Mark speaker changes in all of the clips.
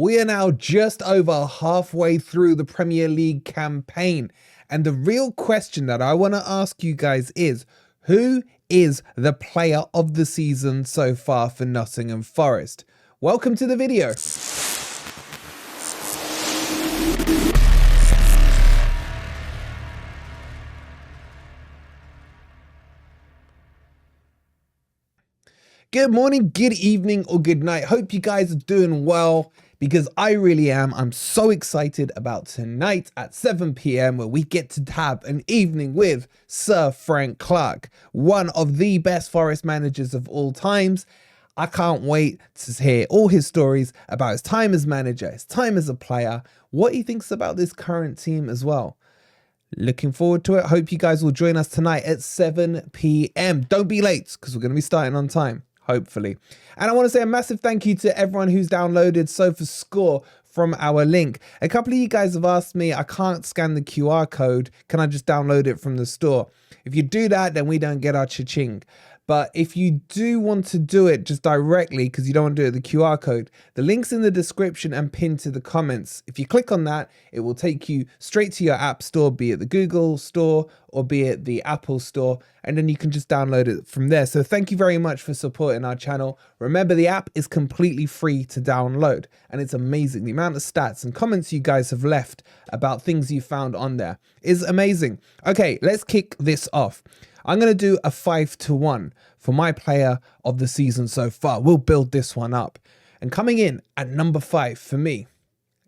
Speaker 1: We are now just over halfway through the Premier League campaign. And the real question that I want to ask you guys is, who is the player of the season so far for Nottingham Forest? Welcome to the video. Good morning, good evening, or good night. Hope you guys are doing well, because I really am. I'm so excited about tonight at 7 p.m. where we get to have an evening with Sir Frank Clark, one of the best Forest managers of all times. I can't wait to hear all his stories about his time as manager, his time as a player, what he thinks about this current team as well. Looking forward to it. Hope you guys will join us tonight at 7 p.m. Don't be late, because we're going to be starting on time, hopefully. And I want to say a massive thank you to everyone who's downloaded Sofascore from our link. A couple of you guys have asked me, I can't scan the QR code. Can I just download it from the store? If you do that, then we don't get our cha-ching. But if you do want to do it just directly, because you don't want to do it with the QR code, the link's in the description and pinned to the comments. If you click on that, it will take you straight to your app store, be it the Google store or be it the Apple store, and then you can just download it from there. So thank you very much for supporting our channel. Remember, the app is completely free to download, and it's amazing. The amount of stats and comments you guys have left about things you found on there is amazing. Okay, let's kick this off. I'm going to do a 5-to-1 for my player of the season so far. We'll build this one up. And coming in at number 5 for me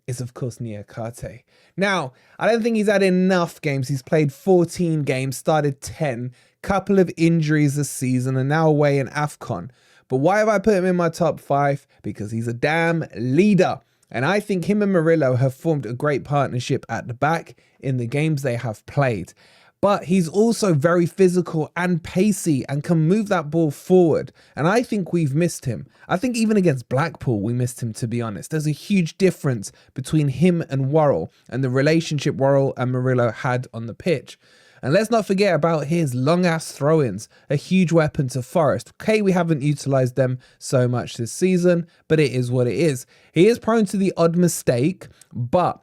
Speaker 1: is, of course, Niakate. Now, I don't think he's had enough games. He's played 14 games, started 10, couple of injuries this season, and now away in AFCON. But why have I put him in my top 5? Because he's a damn leader. And I think him and Murillo have formed a great partnership at the back in the games they have played. But he's also very physical and pacey and can move that ball forward. And I think we've missed him. I think even against Blackpool, we missed him, to be honest. There's a huge difference between him and Worrell and the relationship Worrell and Murillo had on the pitch. And let's not forget about his long-ass throw-ins, a huge weapon to Forest. Okay, we haven't utilised them so much this season, but it is what it is. He is prone to the odd mistake, but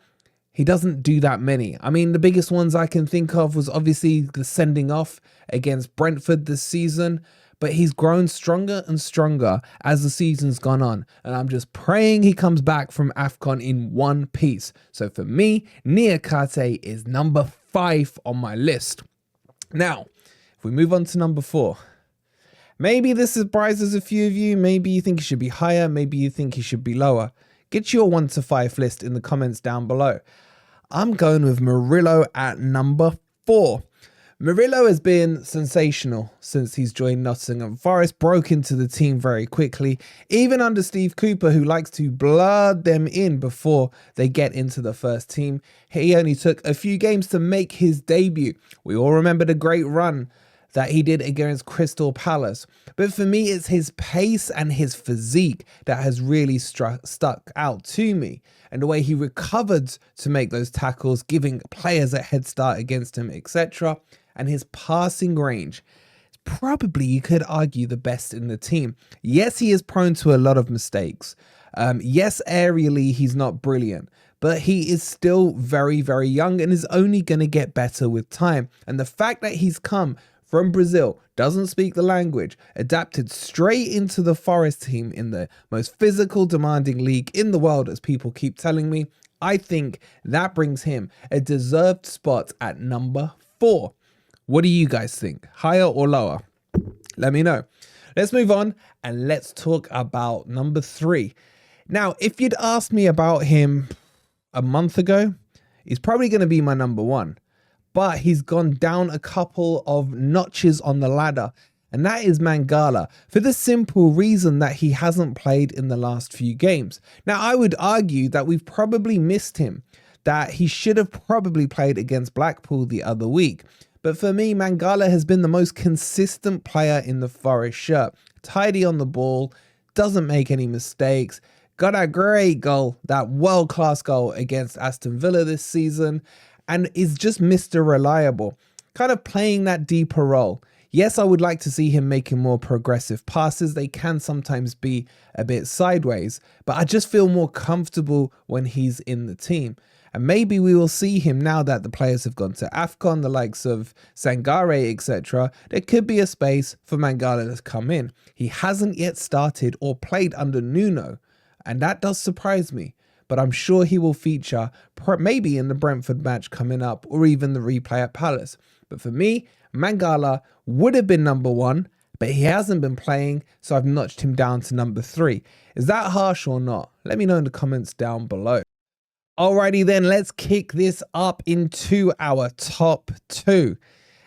Speaker 1: he doesn't do that many. I mean, the biggest ones I can think of was obviously the sending off against Brentford this season, but he's grown stronger and stronger as the season's gone on. And I'm just praying he comes back from AFCON in one piece. So for me, Niakate is number 5 on my list. Now, if we move on to number 4, maybe this surprises a few of you. Maybe you think he should be higher. Maybe you think he should be lower. Get your 1 to 5 list in the comments down below. I'm going with Murillo at number 4. Murillo has been sensational since he's joined Nottingham Forest, broke into the team very quickly, even under Steve Cooper, who likes to blood them in before they get into the first team. He only took a few games to make his debut. We all remember the great run that he did against Crystal Palace. But for me, it's his pace and his physique that has really stuck out to me. And the way he recovered to make those tackles, giving players a head start against him, etc. And his passing range is probably, you could argue, the best in the team. Yes, he is prone to a lot of mistakes. Yes, aerially, he's not brilliant. But he is still very, very young and is only going to get better with time. And the fact that he's come from Brazil, doesn't speak the language, adapted straight into the Forest team in the most physical, demanding league in the world, as people keep telling me, I think that brings him a deserved spot at number 4. What do you guys think? Higher or lower? Let me know. Let's move on and let's talk about number 3. Now, if you'd asked me about him a month ago, he's probably going to be my number 1. But he's gone down a couple of notches on the ladder, and that is Mangala, for the simple reason that he hasn't played in the last few games. Now, I would argue that we've probably missed him, that he should have probably played against Blackpool the other week. But for me, Mangala has been the most consistent player in the Forest shirt. Tidy on the ball, doesn't make any mistakes, got a great goal, that world-class goal against Aston Villa this season, and is just Mr. Reliable, kind of playing that deeper role. Yes, I would like to see him making more progressive passes. They can sometimes be a bit sideways, but I just feel more comfortable when he's in the team. And maybe we will see him now that the players have gone to AFCON, the likes of Sangare, etc. There could be a space for Mangala to come in. He hasn't yet started or played under Nuno, and that does surprise me. But I'm sure he will feature maybe in the Brentford match coming up or even the replay at Palace. But for me, Mangala would have been number 1, but he hasn't been playing, so I've notched him down to number 3. Is that harsh or not? Let me know in the comments down below. Alrighty then, let's kick this up into our top 2.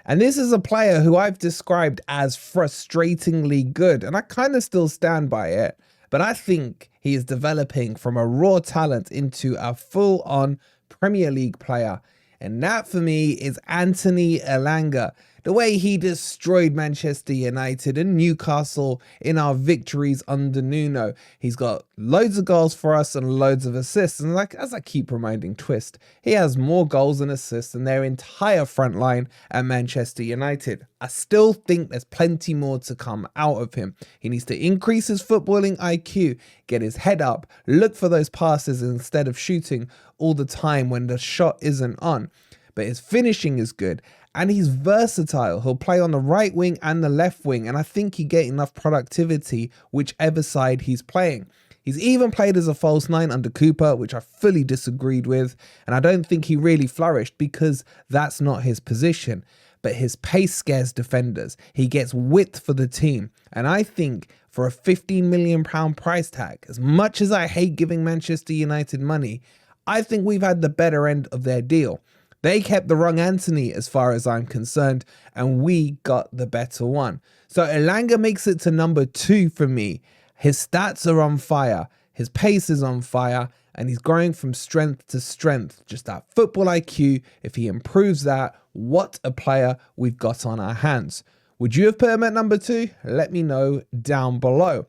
Speaker 1: And this is a player who I've described as frustratingly good, and I kind of still stand by it. But I think he is developing from a raw talent into a full-on Premier League player. And that for me is Anthony Elanga. The way he destroyed Manchester United and Newcastle in our victories under Nuno. He's got loads of goals for us and loads of assists. And like as I keep reminding Twist, he has more goals and assists than their entire front line at Manchester United. I still think there's plenty more to come out of him. He needs to increase his footballing IQ, get his head up, look for those passes instead of shooting all the time when the shot isn't on. But his finishing is good. And he's versatile. He'll play on the right wing and the left wing. And I think he get enough productivity whichever side he's playing. He's even played as a false 9 under Cooper, which I fully disagreed with. And I don't think he really flourished because that's not his position. But his pace scares defenders. He gets width for the team. And I think for a £15 million price tag, as much as I hate giving Manchester United money, I think we've had the better end of their deal. They kept the wrong Anthony as far as I'm concerned, and we got the better one. So Elanga makes it to number 2 for me. His stats are on fire, his pace is on fire, and he's growing from strength to strength. Just that football IQ, if he improves that, what a player we've got on our hands. Would you have put him at number 2? Let me know down below.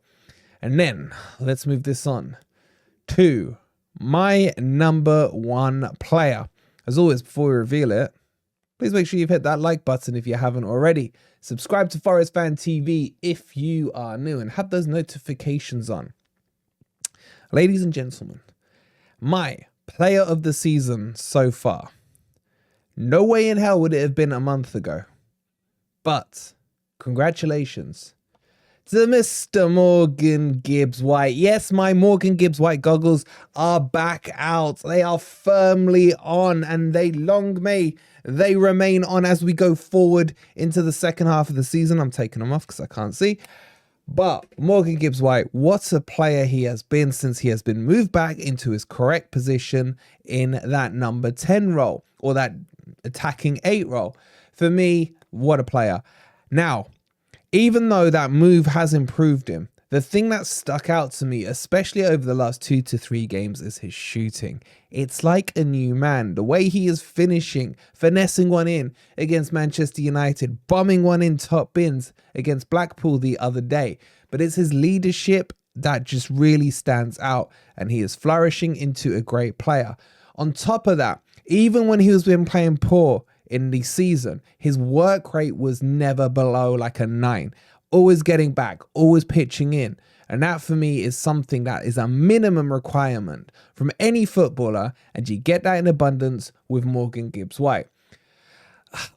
Speaker 1: And then let's move this on to my number 1 player. As always, before we reveal it, please make sure you've hit that like button if you haven't already. Subscribe to Forest Fan TV if you are new and have those notifications on. Ladies and gentlemen, my player of the season so far. No way in hell would it have been a month ago. But congratulations to Mr. Morgan Gibbs-White. Yes, my Morgan Gibbs-White goggles are back out. They are firmly on, and long may they remain on as we go forward into the second half of the season. I'm taking them off because I can't see. But Morgan Gibbs-White, what a player he has been since he has been moved back into his correct position in that number 10 role, or that attacking 8 role. For me, what a player. Now, even though that move has improved him, the thing that stuck out to me, especially over the last 2 to 3 games, is his shooting. It's like a new man. The way he is finishing, finessing one in against Manchester United, bombing one in top bins against Blackpool the other day. But it's his leadership that just really stands out, and he is flourishing into a great player. On top of that, even when he was been playing poor in the season, his work rate was never below like a 9. Always getting back, always pitching in. And that for me is something that is a minimum requirement from any footballer, and you get that in abundance with Morgan Gibbs-White.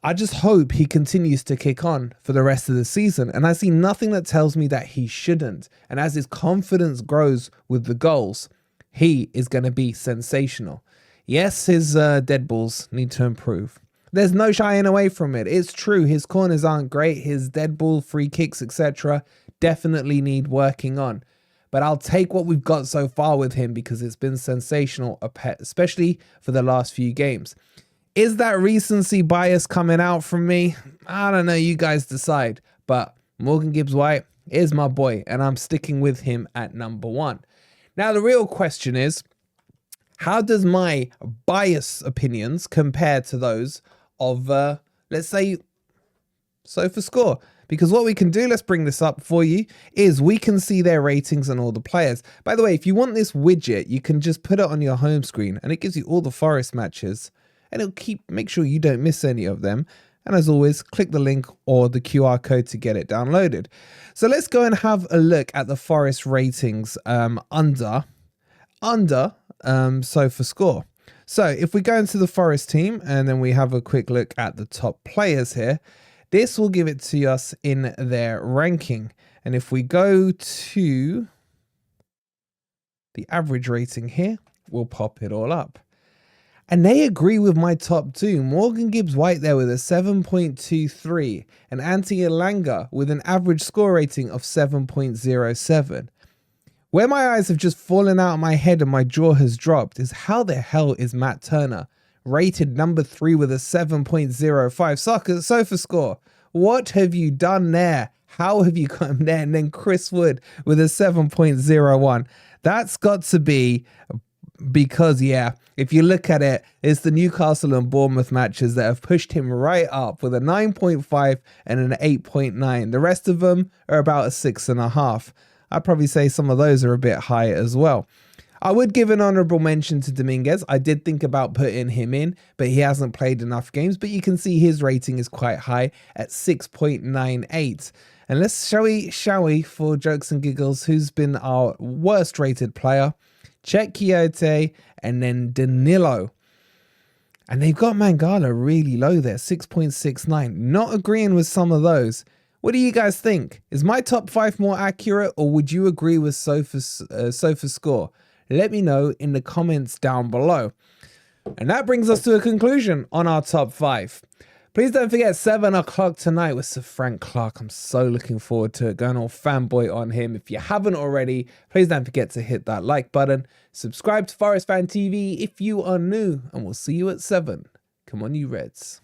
Speaker 1: I just hope he continues to kick on for the rest of the season, and I see nothing that tells me that he shouldn't. And as his confidence grows with the goals, he is going to be sensational. Yes, his dead balls need to improve. There's no shying away from it. It's true, his corners aren't great. His dead ball, free kicks, etc. definitely need working on. But I'll take what we've got so far with him because it's been sensational, especially for the last few games. Is that recency bias coming out from me? I don't know, you guys decide. But Morgan Gibbs-White is my boy, and I'm sticking with him at number 1. Now, the real question is, how does my bias opinions compare to those of, let's say, Sofascore? Because what we can do, let's bring this up for you, is we can see their ratings and all the players. By the way, if you want this widget, you can just put it on your home screen and it gives you all the Forest matches, and it'll make sure you don't miss any of them. And as always, click the link or the QR code to get it downloaded. So let's go and have a look at the Forest ratings under Sofascore. So if we go into the Forest team and then we have a quick look at the top players here, this will give it to us in their ranking. And if we go to the average rating here, we'll pop it all up. And they agree with my top two. Morgan Gibbs-White there with a 7.23 and Elangana with an average score rating of 7.07. Where my eyes have just fallen out of my head and my jaw has dropped is how the hell is Matt Turner rated number 3 with a 7.05 Sofascore? What have you done there? How have you got him there? And then Chris Wood with a 7.01. That's got to be because, yeah, if you look at it, it's the Newcastle and Bournemouth matches that have pushed him right up with a 9.5 and an 8.9. The rest of them are about a 6.5. I'd probably say some of those are a bit high as well. I would give an honourable mention to Dominguez. I did think about putting him in, but he hasn't played enough games. But you can see his rating is quite high at 6.98. And let's, shall we, for jokes and giggles, who's been our worst rated player? Check Quixote and then Danilo. And they've got Mangala really low there, 6.69. Not agreeing with some of those. What do you guys think? Is my top 5 more accurate, or would you agree with Sofascore? Let me know in the comments down below. And that brings us to a conclusion on our top 5. Please don't forget 7 o'clock tonight with Sir Frank Clark. I'm so looking forward to it, going all fanboy on him. If you haven't already, please don't forget to hit that like button. Subscribe to Forest Fan TV if you are new, and we'll see you at 7. Come on, you Reds.